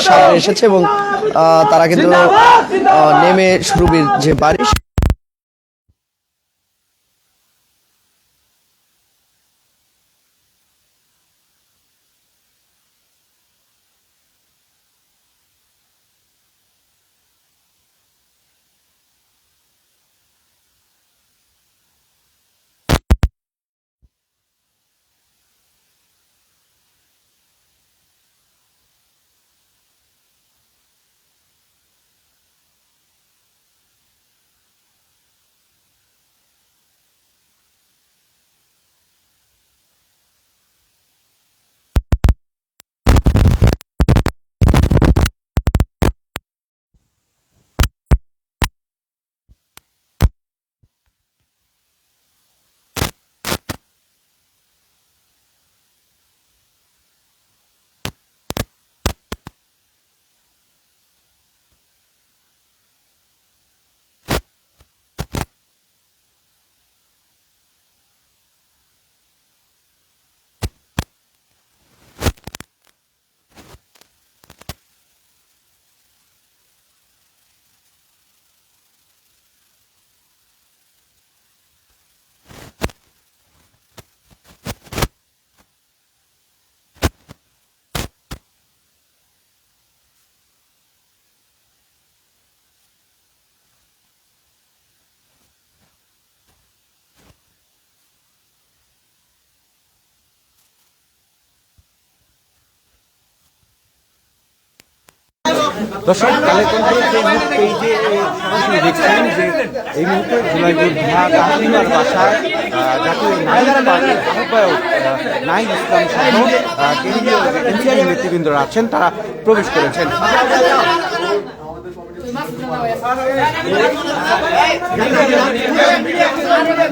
সামনে এসেছে এবং তারা কিন্তু নেমে সুরভির যে বাড়ি দর্শক পেজে সরাসরি দেখছেন যে এই মুহূর্তে জুলাইপুর তাহরিমার বাসায় জাতীয় নাগরিক পার্টির আহ্বায়ক নাহিদ ইসলাম সহ কেন্দ্রীয় এনসিপি নেতৃবৃন্দরা আছেন, তারা প্রবেশ করেছেন।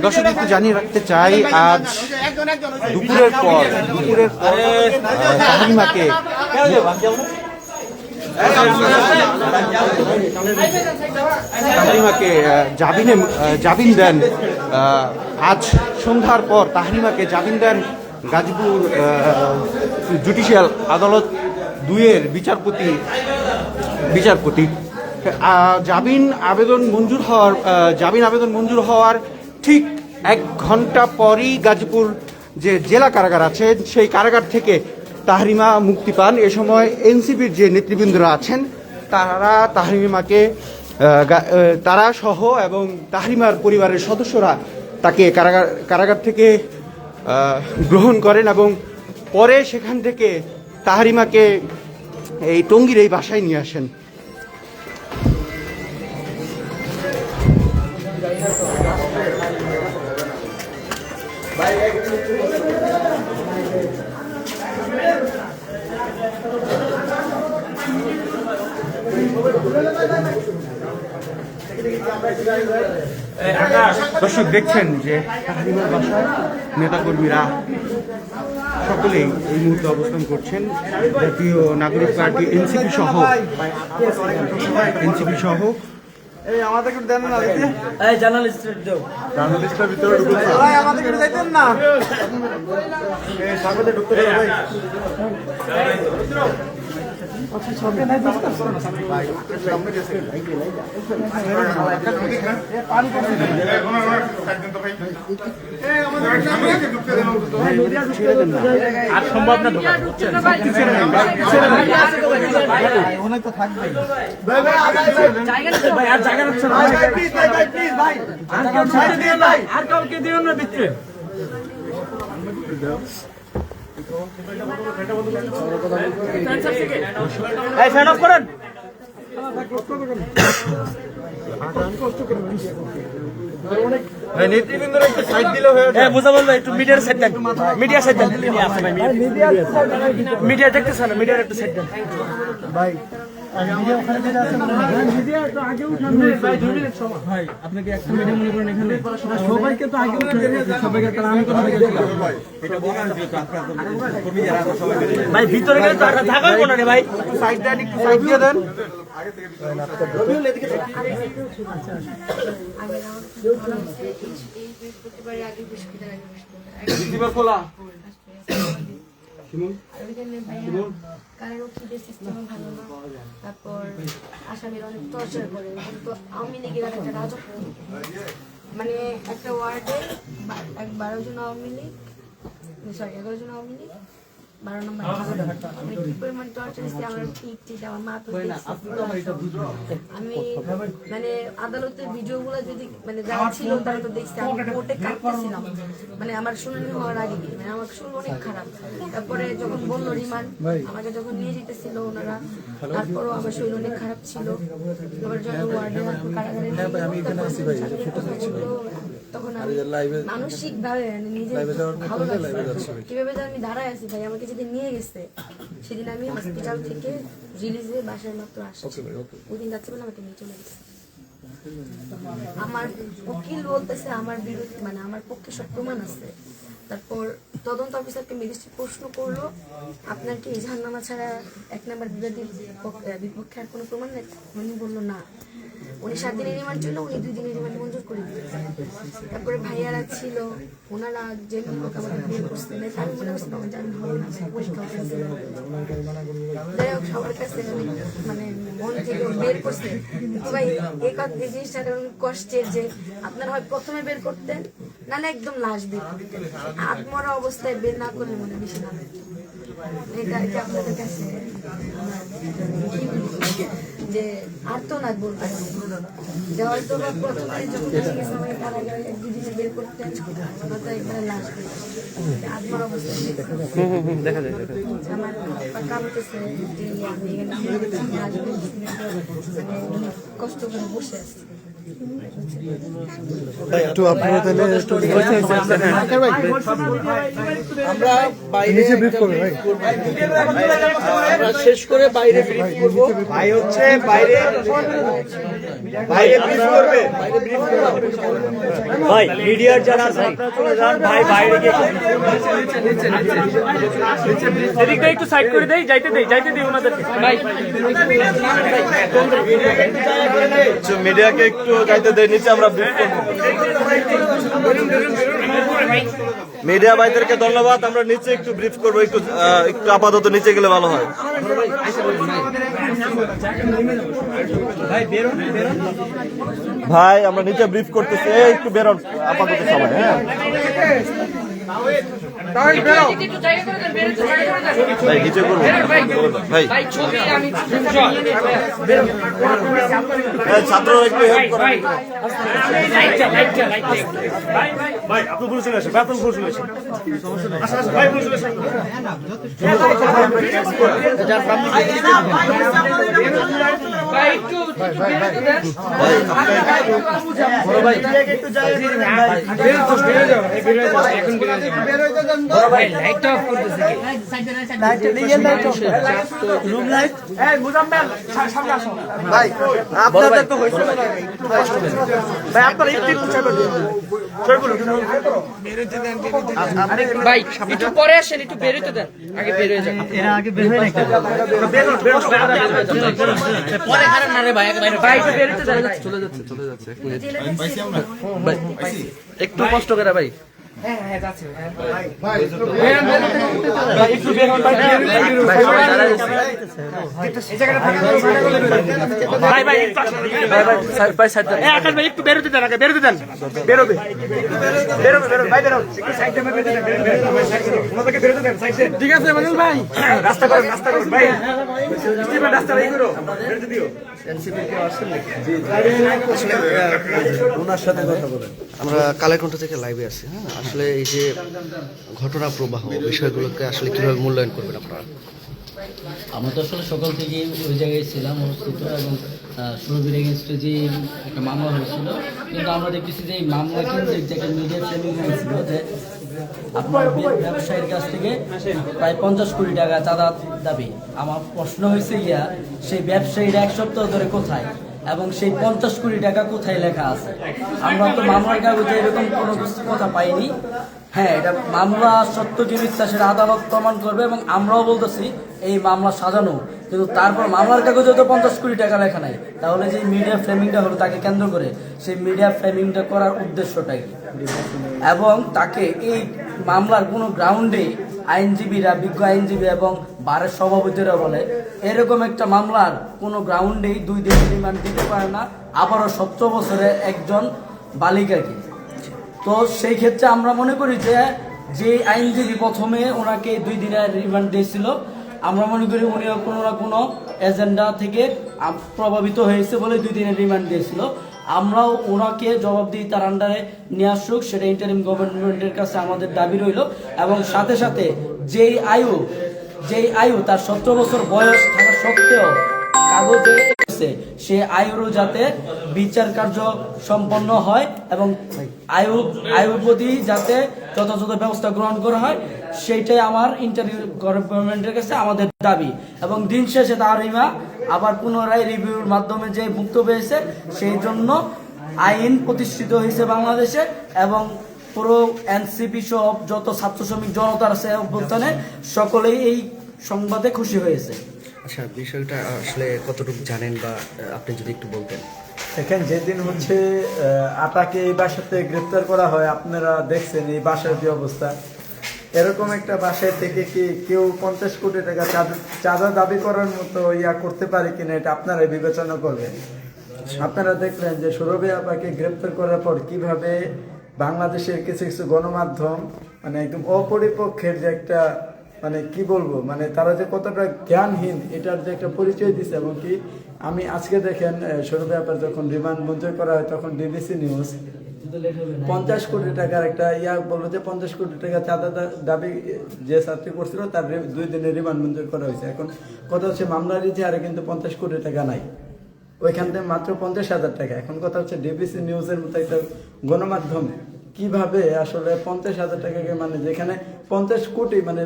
দর্শক একটু জানিয়ে রাখতে চাই, আজ দুপুরের পর তাহরিমাকে জামিন দেন। আজ সন্ধ্যার পর তাহরিমাকে জামিন দেন গাজীপুর জুডিশিয়াল আদালত 2-এর বিচারপতি। জামিন আবেদন মঞ্জুর হওয়ার ঠিক 1 ঘন্টা পরই গাজীপুর যে জেলা কারাগার আছে সেই কারাগার থেকে তাহরিমা মুক্তি পান। এ সময় এনসিপির যে নেতৃবৃন্দরা আছেন তারা সহ এবং তাহরিমার পরিবারের সদস্যরা তাকে কারাগার থেকে গ্রহণ করেন এবং পরে সেখান থেকে তাহরিমাকে এই টঙ্গীর এই বাসায় নিয়ে আসেন। দর্শক দেখছেন যে তাহরিমার বাসায় নেতাকর্মীরা সকলেই এই মুহূর্তে অবস্থান করছেন। জাতীয় নাগরিক পার্টি এনসিপি সহ আমাদেরকে দেন না, জার্নালিস্টের ভিতরে আমাদেরকে যাইতেন না, সামনে ঢুকতে ভাই। আর সম্ভব না ঢোকা, অনেক তো থাকবে ভাই, আর জায়গা হচ্ছে না ভাই, আর কাউকে দিও না দিচ্ছে। ফ্যান অফ করেন। নেতৃবৃন্দরা একটু সাইড দিলে হয়ে যায়। বুঝা বলবো একটু মিডিয়ার সাইড দেন, মিডিয়ার সাইড দেন, মিডিয়া দেখতেছেন, মিডিয়ার একটু সাইড দেন ভাই। ভাই আপনাকে একটা মিডিয়া মনে করেন এখানে সবাইকে তো আগে সবাইকে তারা আমি কথা ভাই ভিতরে গেলে তো আর থাকার কোনো নেই ভাই সাইড দেন একটু সাইড দিয়ে দেন কারণ ওষুধের সিস্টেম ভালো না, তারপর আসামির অনেক টর্চার করে, কিন্তু আওয়ামী লীগের একটা রাজত্ব, মানে একটা ওয়ার্ডে 12 জন আওয়ামী লীগ, সরি 11 জন আওয়ামী লীগ, 12 নম্বর আমি কি পরিমাণ টর্চার দিচ্ছি, আমার পিঠ আমার মা তো আমি মানে আদালতের ভিডিওগুলো যদি মানে যারা ছিল তারা তো দেখছে আমি কোর্টে কাটতেছিলাম, মানে আমার শুনানি হওয়ার আগে, মানে আমার শুরু অনেক খারাপ। তারপরে যখন বললো রিমান্ড, আমাকে যখন নিয়ে যেতেছিল ওনারা, তারপরও আমার শরীর অনেক খারাপ ছিল। তারপর যখন ওয়ার্ডে কারাগারে তখন আমি মানসিক ভাবে নিজে ভালো লাগছে কিভাবে যে আমি দাঁড়ায় আছি। ভাই আমাকে যেদিন নিয়ে গেছে সেদিন আমি হসপিটাল থেকে রিলিজে বাসায় মাত্র আসছি, ওই দিন যাচ্ছে বলে আমাকে নিয়ে চলে গেছে। আমার উকিল বলতেছে আমার বিরুদ্ধে মানে আমার পক্ষে সব প্রমাণ আছে। তারপর তদন্ত অফিসারকে ম্যাজিস্ট্রেট প্রশ্ন করলো, আপনার কি জাহান্নামা ছাড়া 1 নম্বর বিবাদীর বিপক্ষে আর কোনো প্রমাণ নেই? উনি বললো না। উনি 7 দিনের রিমান্ড ছিল, উনি 2 দিনের রিমান্ড মঞ্জুর করে দিয়েছেন। তারপরে ভাইয়ারা ছিল, ওনারা যে লোক আমাদের বিয়ে করছে, আমি মনে করছি আমার জামিন হবে না, পরীক্ষা হয়েছিল। যাই হোক সবার কাছে মানে মন থেকে বের করছে, কিন্তু ভাই এই জিনিসটা কষ্টের যে আপনার হয় প্রথমে বের করতেন, নাহলে একদম লাশ বের করতেন, আত্মরা অবস্থায় বের না করলে মনে বেশি না। এটা আর কি আপনাদের কাছে যে আর্তনাদ বলতে যে হয়তো বা প্রথমে যখন সময় তারা গেলে 1-2 দিনে বের করতেন, হয়তো একবারে লাশ বের আত্মার অবস্থা দেখা যায় আমার কামতেছে যে আমি কষ্ট করে বসে আছি। একটু আপনারা তাহলে একটু আমরা বাইরে আমরা শেষ করে বাইরে ব্রিফ করব। ভাই হচ্ছে বাইরে ব্রিফ করবে, ভাই মিডিয়ার যারা আছে আপনারা চলে যান ভাই, বাইরে গিয়ে এদিকটা একটু সাইড করে দেই, যাইতে দেই ওনাদেরকে ভাই। মিডিয়াকে একটু যাইতে দেয়, নিচে আমরা ব্রিফ করব। মিডিয়া ভাইদেরকে ধন্যবাদ, আমরা নিচে একটু ব্রিফ করবো, একটু আপাতত নিচে গেলে ভালো হয়। ভাই আমরা নিচে ব্রিফ করতেছি, একটু বেরোন আপাতত সবাই। হ্যাঁ ভাই নিচে করবো ভাই, ছাত্ররা একটু হেল্প করেন। ভাই আপনি ভুল চলে আসেন, আপনি ভুল চলে আসেন, ভাই ভুল চলে আসেন। ভাই একটু বেরোতে দেন বড় ভাই, একটু যাই বেরো যাও এখন বেরো যাও ভাই। লাইট অফ করতেছে কি লাইট নিয়ে লাইট অফ রুম লাইট। এই মুজাম্মেল সামনে আসো ভাই আপনাদের তো হইছে না ভাই, আপনারা একটু চাইবেন ভাই, একটু পরে আসেন, একটু বেরোতে দেন, আগে বের হয়ে যান। এরা আগে বের হয়ে না পরে খারাপ না রে ভাই, আগে ভাই একটু বেরোতে দেন। চলে যাচ্ছে 1 মিনিট ভাই, একটু কষ্ট করে ভাই। হ্যাঁ হ্যাঁ যাচ্ছে ভাই, একটু বের হন ভাই, এই জায়গাটা থাকেন ভাই, ভাই একটু ভাই সাইড দেন, আকাশ ভাই একটু বেরোতে দেন, আগে বেরোতে দেন, বেরোবে ভাই, বেরো একটু সাইড দেন, বেরোতে দেন, ওনাদেরকে বেরোতে দেন সাইড দেন। ঠিক আছে মনিল ভাই, রাস্তা করুন ভাই, স্টিভেন রাস্তা এই করো, বেরোতে দিও। ওনার সাথে কথা বলেন। আমরা কালেকণ্ঠ থেকে লাইভে আছি। হ্যাঁ আসলে এই যে ঘটনা প্রবাহ বিষয়গুলোকে আসলে কিভাবে মূল্যায়ন করবেন আপনারা? আমরা তো আসলে সকাল থেকেই ওই জায়গায় ছিলাম অবস্থিত, এবং সুরভির এগেনস্টে যে একটা মামলা হয়েছিল, কিন্তু আমরা দেখতেছি যে এই মামলা কিন্তু যে একটা মিডিয়া ফ্রেমিং হয়েছিল, যে আপনার ব্যবসায়ীর কাছ থেকে প্রায় 50 কোটি টাকা চাঁদা দাবি। আমার প্রশ্ন হয়েছে গিয়া সেই ব্যবসায়ীরা 1 সপ্তাহ ধরে কোথায় এবং সেই 50 কোটি টাকা কোথায় লেখা আছে? আমরা তো মামলার কাগজে এরকম কোনো কিছু কথা পাইনি। হ্যাঁ, এটা মামলা সত্য যে মিথ্যা সেটা আদালত প্রমাণ করবে এবং আমরাও বলতেছি এই মামলা সাজানো, কিন্তু তারপর মামলার কাগজে তো 50 কোটি টাকা লেখা নাই। তাহলে যে মিডিয়া ফ্রেমিংটা হলো তাকে কেন্দ্র করে, সেই মিডিয়া ফ্রেমিংটা করার উদ্দেশ্যটাই কি? এবং তাকে এই মামলার কোনো গ্রাউন্ডে আইনজীবীরা, বিজ্ঞ আইনজীবী এবং বারের সভাপতিরা বলে এরকম একটা মামলার কোনো গ্রাউন্ডেই 2 দিনের রিমান্ড দিতে পারে না, আবারও 17 বছরের একজন বালিকাকে। তো সেই ক্ষেত্রে আমরা মনে করি যে আইনজীবী প্রথমে ওনাকে 2 দিনের রিমান্ড দিয়েছিল, আমরা মনে করি উনিও কোনো না কোনো এজেন্ডা থেকে প্রভাবিত হয়েছে বলে 2 দিনের রিমান্ড দিয়েছিল। আমরাও ওনাকে জবাবদিহিতার আন্ডারে নিয়ে আসুক, সেটা ইন্টারিম গভর্নমেন্টের কাছে আমাদের দাবি রইল। এবং সাথে সাথে যেই আয়ু তার 17 বছর বয়স থাকা সত্ত্বেও কাগজে সে আয়ুরও যাতে বিচার কার্য সম্পন্ন হয় এবং আয়ুর প্রতি যাতে যথাযথ ব্যবস্থা গ্রহণ করা হয়, সেইটাই আমার ইন্টারিম গভর্নমেন্টের কাছে আমাদের দাবি। এবং দিন শেষে তার রিমা আবার পুনরায় রিভিউর মাধ্যমে যে মুক্ত পেয়েছে, সেই জন্য আইন প্রতিষ্ঠিত হয়েছে বাংলাদেশে এবং পুরো এনসিপি সহ যত ছাত্র শ্রমিক জনতা আছে অভ্যুত্থানে সকলেই এই সংবাদে খুশি হয়েছে। আচ্ছা, বিষয়টা আসলে কতটুকু জানেন বা আপনি যদি একটু বলতেন। দেখেন, যেদিন হচ্ছে আটাকে এই বাসাতে গ্রেপ্তার করা হয়, আপনারা দেখছেন এই বাসার যে অবস্থা। এরকম একটা বাসায় থেকে কি কেউ 50 কোটি টাকা চাঁদা দাবি করার মতো করতে পারে কিনা, এটা আপনারা বিবেচনা করবেন। আপনারা দেখলেন যে সুরভি আপাকে গ্রেপ্তার করার পর কিভাবে বাংলাদেশের কিছু কিছু গণমাধ্যম মানে একদম অপরিপক্ষের যে একটা মানে কি বলবো, মানে তারা যে কতটা জ্ঞানহীন এটার যে একটা পরিচয় দিচ্ছে। এবং কি আমি আজকে দেখেন সুরভি আপার যখন রিমান্ড মঞ্জুর করা হয়, তখন ডিবিসি নিউজ 50 কোটি টাকার একটা বললো যে 50 কোটি টাকা চাঁদা দাবি যে ছাত্রী করছিল তার 2 দিনের রিমান্ড মঞ্জুর করা হয়েছে। এখন কথা হচ্ছে মামলার ইতিহারে কিন্তু 50 কোটি টাকা নাই, ওইখান থেকে মাত্র 50,000 টাকা। এখন কথা হচ্ছে ডিবিসি নিউজের মতো একটা গণমাধ্যম কিভাবে আসলে 50,000 টাকাকে, মানে যেখানে 50 কোটি, মানে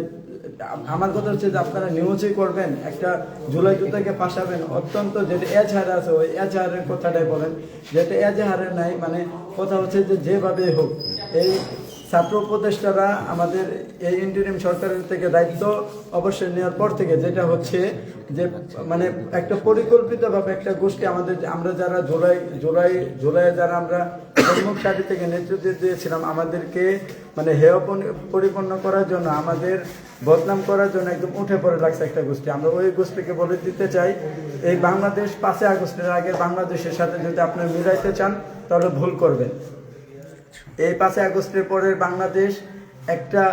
আমার কথা হচ্ছে যে আপনারা নিউজই করবেন, একটা জুলাই জুতাকে ফাঁসাবেন, অত্যন্ত যেটা এজাহারে আছে ওই এজাহারের কথাটাই বলেন, যেটা এজাহারে নাই। মানে কথা হচ্ছে যে যেভাবে হোক এই ছাত্র উপদেষ্টারা আমাদের এই ইন্টারিম সরকারের থেকে দায়িত্ব অবশ্যই নেওয়ার পর থেকে যেটা হচ্ছে যে মানে একটা পরিকল্পিতভাবে একটা গোষ্ঠী আমরা যারা জুলাই যারা আমরা সম্মুখ সারি থেকে নেতৃত্ব দিয়েছিলাম, আমাদেরকে মানে হেয় পরিপূর্ণ করার জন্য, আমাদের বদনাম করার জন্য একদম উঠে পড়ে লাগছে একটা গোষ্ঠী। আমরা ওই গোষ্ঠীকে বলে দিতে চাই, এই বাংলাদেশ 5 আগস্টের আগে বাংলাদেশের সাথে যদি আপনারা মিলাইতে চান তাহলে ভুল করবেন। এই 5 আগস্টের পরের বাংলাদেশ একটা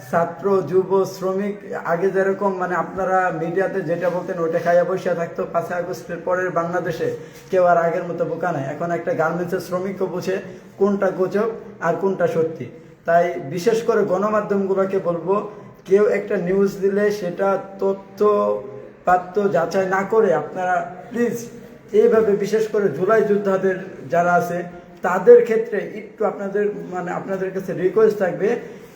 ছাত্র, যুব, শ্রমিক আগে যেরকম মানে আপনারা মিডিয়াতে যেটা বলতেন ওইটা খাইয়া বসে থাকতো, 5 আগস্টের পরের বাংলাদেশে কেউ আর আগের মতো বোকা নাই। এখন একটা গার্মেন্টসের শ্রমিকও বুঝে কোনটা গুজব আর কোনটা সত্যি। তাই বিশেষ করে গণমাধ্যমগুলোকে বলবো, কেউ একটা নিউজ দিলে সেটা তথ্য যাচাই না করে আপনারা প্লিজ এইভাবে, বিশেষ করে জুলাই যোদ্ধাদের যারা আছে তাদের ক্ষেত্রে একটু আপনাদের কাছে রিকোয়েস্ট থাকবে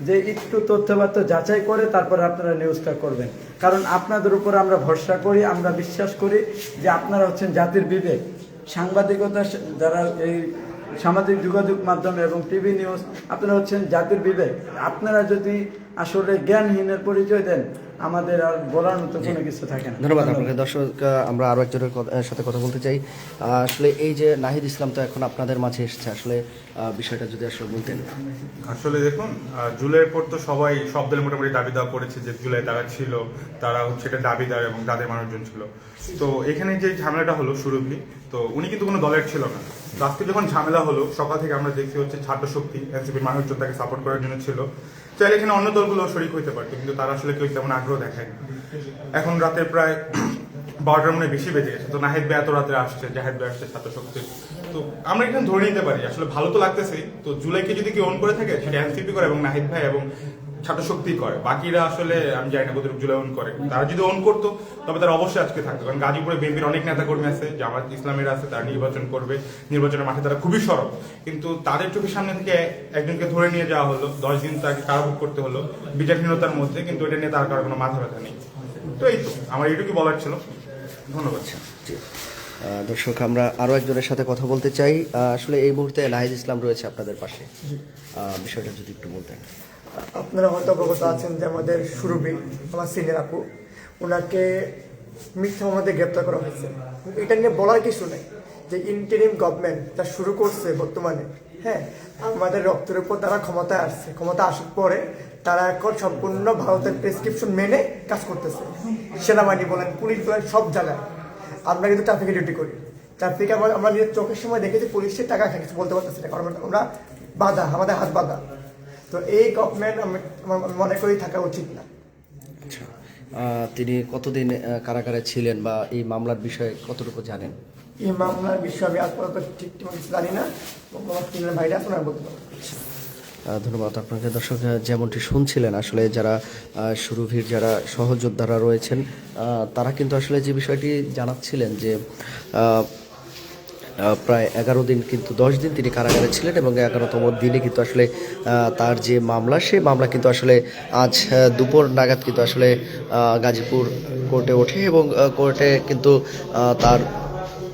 যে একটু তথ্যপাত্র যাচাই করে তারপরে আপনারা নিউজটা করবেন। কারণ আপনাদের উপর আমরা ভরসা করি, আমরা বিশ্বাস করি যে আপনারা হচ্ছেন জাতির বিবেক। সাংবাদিকতা যারা এই সামাজিক যোগাযোগ মাধ্যমে এবং টিভি নিউজ, আপনারা হচ্ছেন জাতির বিবেক। আপনারা যদি আসলে জ্ঞানহীনের পরিচয় দেন, আমাদের আর বলার মতো কোনো কিছু থাকে না। ধন্যবাদ আপনাকে। দর্শক, আমরা আরও একজনের সাথে কথা বলতে চাই। আসলে এই যে নাহিদ ইসলাম তো এখন আপনাদের মাঝে এসেছে, আসলে বিষয়টা যদি আসলে বলতেন। আসলে দেখুন, জুলাইয়ের পর তো সব দলের মোটামুটি দাবি দেওয়া করেছে যে জুলাই তারা ছিল, তারা হচ্ছে এটা দাবিদার এবং তাদের মানুষজন ছিল। তো এখানে যে ঝামেলাটা হলো সুরভি, তো উনি কিন্তু কোনো দলের ছিল না। তো আজকে যখন ঝামেলা হলো, সকাল থেকে আমরা দেখছি হচ্ছে ছাত্র শক্তি, এনসিপির মানুষজন তাকে সাপোর্ট করার জন্য ছিল। চাইলে এখানে অন্য দলগুলো শরিক হইতে পারতো, কিন্তু তারা আসলে কেউ তেমন আগ্রহ দেখায়। এখন রাতের প্রায় 12টার মনে বেশি বেজে গেছে। তো নাহিদ ভাই এত রাতে আসছে, জাহিদ ভাই আসছে ছাত্র শক্তি। তো আমরা এখানে ধরে নিতে পারি আসলে ভালো তো লাগতেছে। তো জুলাইকে যদি কেউ অন করে থাকে সেটা এনসিপি করে এবং নাহিদ ভাই এবং ছাত্র শক্তি করে, বাকিরা আসলে আমি জানি না কতটুকু জুলাই ওন করে। তারা যদি ওন করতো তবে তারা অবশ্যই আজকে থাকতো, কারণ গাজীপুরে বিএনপির অনেক নেতাকর্মী আছে, জামাত ইসলামের আছে, তারা নির্বাচন করবে, নির্বাচনের মাঠে তারা খুবই সরব, কিন্তু তাদের চোখের সামনে থেকে একজনকে ধরে নিয়ে যাওয়া হলো, 10 দিন তাকে কারাভোগ করতে হলো বিচারহীনতার মধ্যে, কিন্তু এটা নিয়ে তার কারো কোনো মাথা ব্যথা নেই। তো এই তো আমার এইটুকু বলার ছিল, ধন্যবাদ। দর্শক, আমরা আরো একজনের সাথে কথা বলতে চাই। আসলে এই মুহূর্তে নাহিদ ইসলাম রয়েছে আপনাদের পাশে, বিষয়টা যদি একটু বলতেন। আপনারা হয়তো অবগত আছেন যে আমাদের সুরভি, আমার সিনিয়র আপু, ওনাকে মিথ্যা মামলাতে গ্রেপ্তার করা হয়েছে। এটা নিয়ে বলার কিছু নেই যে ইন্টারিম গভর্নমেন্ট যা শুরু করছে বর্তমানে, হ্যাঁ, আমাদের রক্তের উপর তারা ক্ষমতায় আসছে, ক্ষমতা আসার পরে তারা এখন সম্পূর্ণ ভারতের প্রেসক্রিপশন মেনে কাজ করতেছে। সেনাবাহিনী বলেন, পুলিশ বলেন, সব জায়গায়। আমরা কিন্তু ট্রাফিকে ডিউটি করি, ট্রাফিকে আমরা নিজের চোখের সময় দেখেছি পুলিশের টাকা খাইছে, বলতে পারতেছি না, কারণ আমরা বাধা, আমাদের হাত বাধা। তো এই গভর্নমেন্ট আমার মনে করি থাকা উচিত না। আচ্ছা, তিনি কতদিন কারাগারে ছিলেন বা এই মামলার বিষয়ে কতটুকু জানেন? এই মামলার বিষয়ে আমি আজ পর্যন্ত ঠিক জানি না, ভাইরা আপনারা বলতে পারবেন। ধন্যবাদ আপনাকে। দর্শক, যেমনটি শুনছিলেন, আসলে যারা সুরভির যারা সহযোদ্ধারা রয়েছেন তারা কিন্তু আসলে যে বিষয়টি জানাচ্ছিলেন যে প্রায় 11 দিন, কিন্তু 10 দিন তিনি কারাগারে ছিলেন এবং 11তম দিনে কিন্তু আসলে তার যে মামলা, সেই মামলা কিন্তু আসলে আজ দুপুর নাগাদ কিন্তু আসলে গাজীপুর কোর্টে ওঠে এবং কোর্টে কিন্তু তার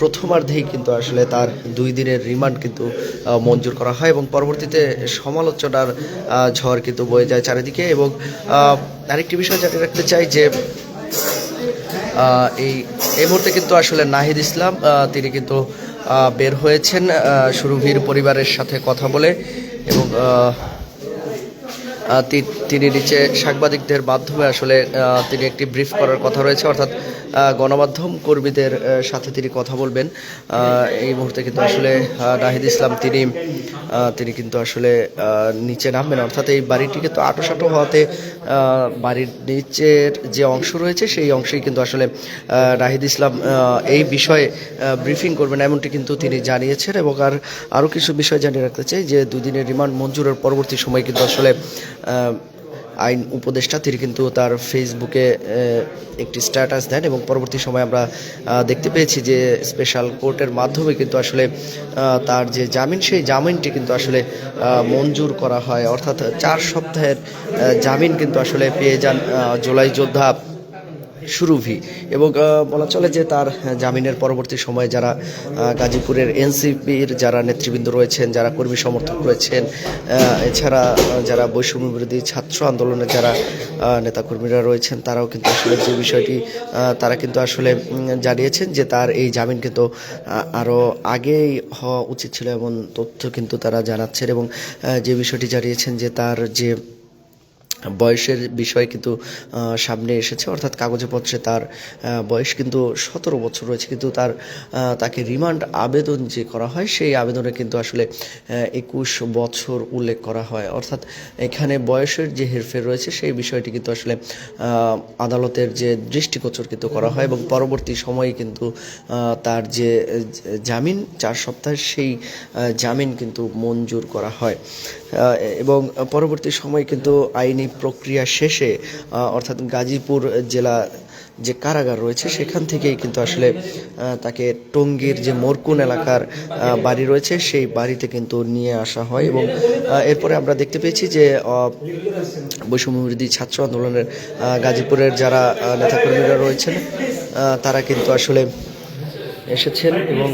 প্রথমার্ধেই কিন্তু আসলে তার 2 দিনের রিমান্ড কিন্তু মঞ্জুর করা হয় এবং পরবর্তীতে সমালোচনার ঝড় কিন্তু বয়ে যায় চারিদিকে। এবং আরেকটি বিষয় জানিয়ে রাখতে চাই যে এই মুহূর্তে কিন্তু আসলে নাহিদ ইসলাম তিনি কিন্তু বের হয়েছেন সুরভির পরিবারের সাথে কথা বলে এবং তিনি নিচে সাংবাদিকদের মাধ্যমে আসলে তিনি একটি ব্রিফ করার কথা রয়েছে, অর্থাৎ গণমাধ্যম কর্মীদের সাথে তিনি কথা বলবেন। এই মুহূর্তে কিন্তু আসলে নাহিদ ইসলাম তিনি কিন্তু আসলে নিচে নামবেন, অর্থাৎ এই বাড়িটি কিন্তু আঁটোসাঁটো হওয়াতে বাড়ির নিচের যে অংশ রয়েছে সেই অংশেই কিন্তু আসলে নাহিদ ইসলাম এই বিষয়ে ব্রিফিং করবেন এমনটি কিন্তু তিনি জানিয়েছেন। এবং আরও কিছু বিষয় জানিয়ে রাখতে চাই যে 2 দিনের রিমান্ড মঞ্জুরের পরবর্তী সময় কিন্তু আসলে আইন উপদেষ্টা তিনি কিন্তু তার ফেসবুকে একটি স্ট্যাটাস দেন এবং পরবর্তী সময় আমরা দেখতে পেয়েছি যে স্পেশাল কোর্টের মাধ্যমে কিন্তু আসলে তার যে জামিন, সেই জামিনটি কিন্তু আসলে মঞ্জুর করা হয়, অর্থাৎ 4 সপ্তাহের জামিন কিন্তু আসলে পেয়ে যান জুলাই যোদ্ধা সুরভি। এবং বলা চলে যে তার জামিনের পরবর্তী সময়ে যারা গাজীপুরের এনসিপির যারা নেতৃবৃন্দ রয়েছেন, যারা কর্মী সমর্থক রয়েছেন, এছাড়া যারা বৈষম্য বিরোধী ছাত্র আন্দোলনের যারা নেতাকর্মীরা রয়েছেন, তারাও কিন্তু আসলে যে বিষয়টি তারা কিন্তু আসলে জানিয়েছেন যে তার এই জামিন কিন্তু আরও আগেই হওয়া উচিত ছিল এমন তথ্য কিন্তু তারা জানাচ্ছেন। এবং যে বিষয়টি জানিয়েছেন যে তার যে বয়সের বিষয় কিন্তু সামনে এসেছে, অর্থাৎ কাগজে পত্রে তার বয়স কিন্তু 17 বছর রয়েছে, কিন্তু তাকে রিমান্ড আবেদন যে করা হয় সেই আবেদনে কিন্তু আসলে 21 বছর উল্লেখ করা হয়, অর্থাৎ এখানে বয়সের যে হেরফের রয়েছে সেই বিষয়টি কিন্তু আসলে আদালতের যে দৃষ্টিগোচর কিন্তু করা হয় এবং পরবর্তী সময়ে কিন্তু তার যে জামিন 4 সপ্তাহের সেই জামিন কিন্তু মঞ্জুর করা হয়। এবং পরবর্তী সময়ে কিন্তু আইনি প্রক্রিয়া শেষে অর্থাৎ গাজীপুর জেলা যে কারাগার রয়েছে সেখান থেকেই কিন্তু আসলে তাকে টঙ্গীর যে মোরকুন এলাকার বাড়ি রয়েছে সেই বাড়িতে কিন্তু নিয়ে আসা হয়। এবং এরপরে আমরা দেখতে পেয়েছি যে বৈষম্য বিরোধী ছাত্র আন্দোলনের গাজীপুরের যারা নেতাকর্মীরা রয়েছেন তারা কিন্তু আসলে এসেছেন এবং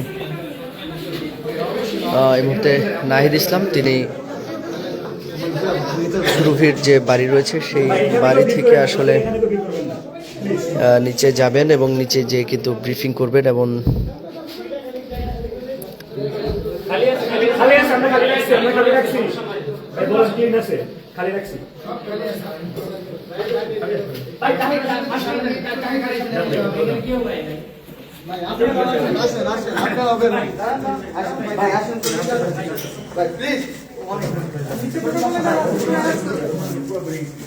এই মুহূর্তে নাহিদ ইসলাম তিনি সুরভির যে বাড়ি রয়েছে সেই বাড়ি থেকে আসলে নিচে যাবেন এবং নিচে যেয়ে কিন্তু ব্রিফিং করবেন। এবং প্লিজ